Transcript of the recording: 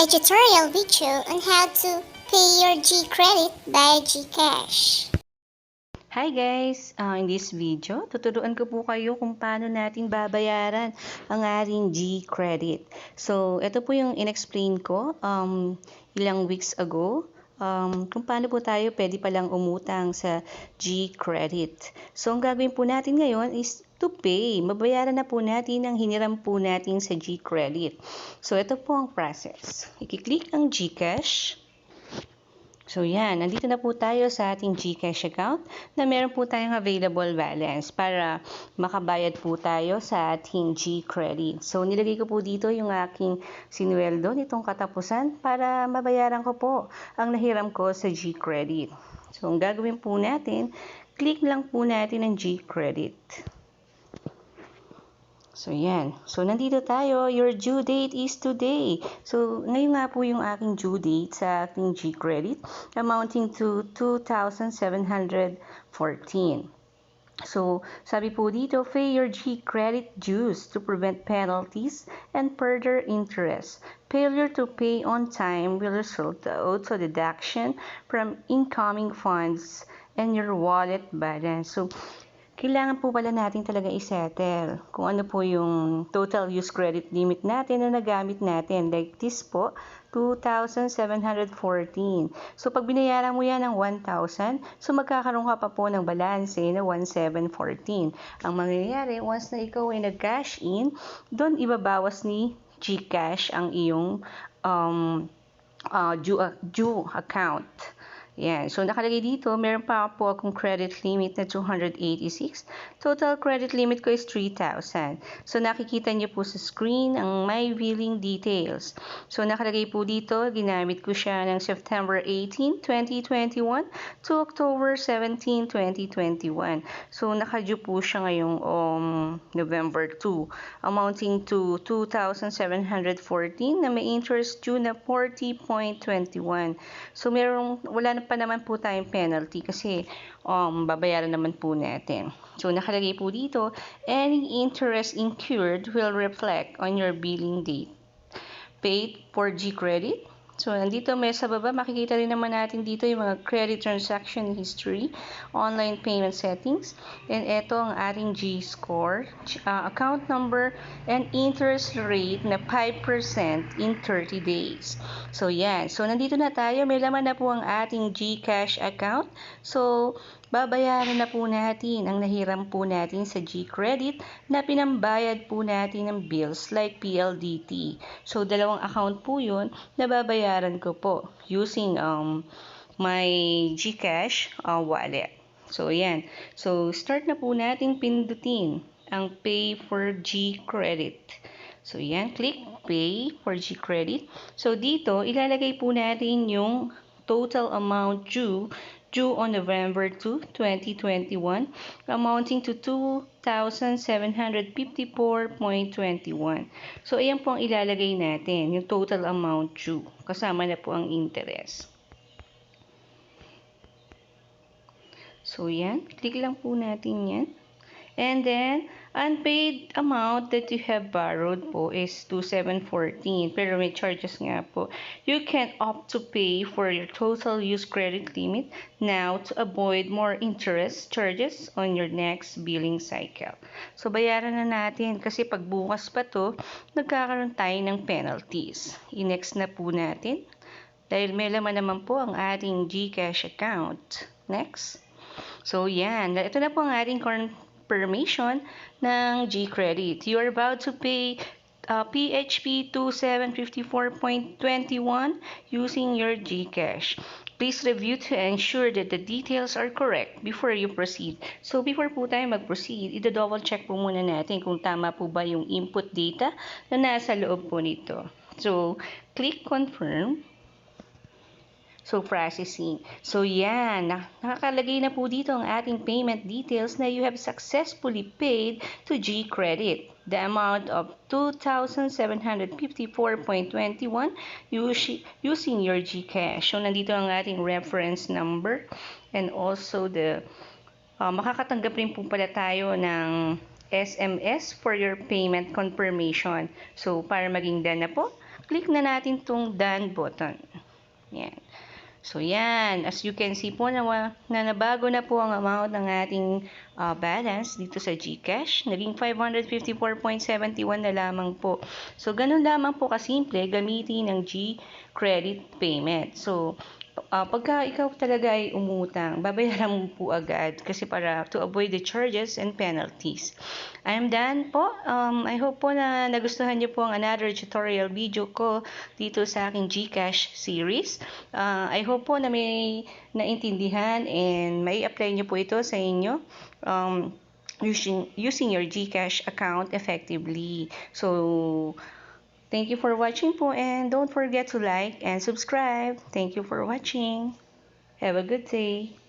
A tutorial video on how to pay your Gcredit by Gcash. Hi guys! In this video, tuturuan ko po kayo kung paano natin babayaran ang ating Gcredit. So, ito po yung in-explain ko ilang weeks ago. Kung paano po tayo pwede palang umutang sa Gcredit. So, ang gagawin po natin ngayon is to pay. Mabayaran na po natin ang hiniram po natin sa Gcredit. So, ito po ang process. I-click ang Gcash. So yan, nandito na po tayo sa ating Gcash account na meron po tayong available balance para makabayad po tayo sa ating Gcredit. So nilagay ko po dito yung aking sinuweldo nitong katapusan para mabayaran ko po ang nahiram ko sa Gcredit. So ang gagawin po natin, click lang po natin ang Gcredit. So, yan. So, nandito tayo. Your due date is today. So, ngayon nga po yung aking due date sa aking Gcredit amounting to 2,714. So, sabi po dito, pay your Gcredit dues to prevent penalties and further interest. Failure to pay on time will result in auto deduction from incoming funds and your wallet balance. So, kailangan po pala natin talaga isettle kung ano po yung total use credit limit natin na nagamit natin. Like this po, 2,714. So, pag binayaran mo yan ng 1,000, so magkakaroon ka pa po ng balance na 1,714. Ang mangyayari, once na ikaw ay nag-cash in, doon ibabawas ni Gcash ang iyong due account. Yan. So, nakalagay dito, meron pa po akong credit limit na 286. Total credit limit ko is 3,000. So, nakikita niyo po sa screen ang my billing details. So, nakalagay po dito, ginamit ko siya ng September 18, 2021 to October 17, 2021. So, nakadue po siya ngayong November 2, amounting to 2,714 na may interest due na 40.21. So, wala na pa naman po tayong penalty kasi babayaran naman po natin. So, nakalagay po dito, any interest incurred will reflect on your billing date. Paid for Gcredit. So, nandito may sa baba, makikita rin naman natin dito yung mga credit transaction history, online payment settings, and ito ang ating GSCORE, account number, and interest rate na 5% in 30 days. So, yan. So, nandito na tayo. May laman na po ang ating Gcash account. So, babayaran na po natin ang nahiram po natin sa Gcredit na pinambayad po natin ng bills like PLDT. So, dalawang account po yun na babayaran ko po using my Gcash wallet. So, yan. So, start na po natin pindutin ang Pay for Gcredit. So, yan. Click Pay for Gcredit. So, dito, ilalagay po natin yung total amount due on November 2, 2021, amounting to 2,754.21. So, ayan po ang ilalagay natin, yung total amount due. Kasama na po ang interest. So, yan. Click lang po natin yan. And then, unpaid amount that you have borrowed po is 2,714. Pero may charges nga po. You can opt to pay for your total use credit limit now to avoid more interest charges on your next billing cycle. So, bayaran na natin kasi pag bukas pa to, nagkakaroon tayo ng penalties. I-next na po natin. Dahil may laman naman po ang ating Gcash account. Next. So, yan. Ito na po ang ating confirmation ng Gcredit. You are about to pay PHP 2754.21 using your Gcash. Please review to ensure that the details are correct before you proceed. So, before po tayo mag-proceed, i-double check po muna natin kung tama po ba yung input data na nasa loob po nito. So, click confirm. So, processing. So, yan. Nakakalagay na po dito ang ating payment details na you have successfully paid to Gcredit. The amount of 2,754.21 using your Gcash. So, nandito ang ating reference number and also the makakatanggap rin po pala tayo ng SMS for your payment confirmation. So, para maging done na po, click na natin tong done button. Yan. So, yan. As you can see po na nabago na po ang amount ng ating balance dito sa Gcash. Naging 554.71 na lamang po. So, ganun lamang po kasimple gamitin ng Gcredit payment. So, pagka ikaw talaga ay umutang, babayaran mo po agad kasi para to avoid the charges and penalties. I'm done po. I hope po na nagustuhan niyo po ang another tutorial video ko dito sa aking Gcash series. I hope po na may naintindihan and may apply niyo po ito sa inyo. Using your Gcash account effectively. So, thank you for watching po and don't forget to like and subscribe. Thank you for watching. Have a good day.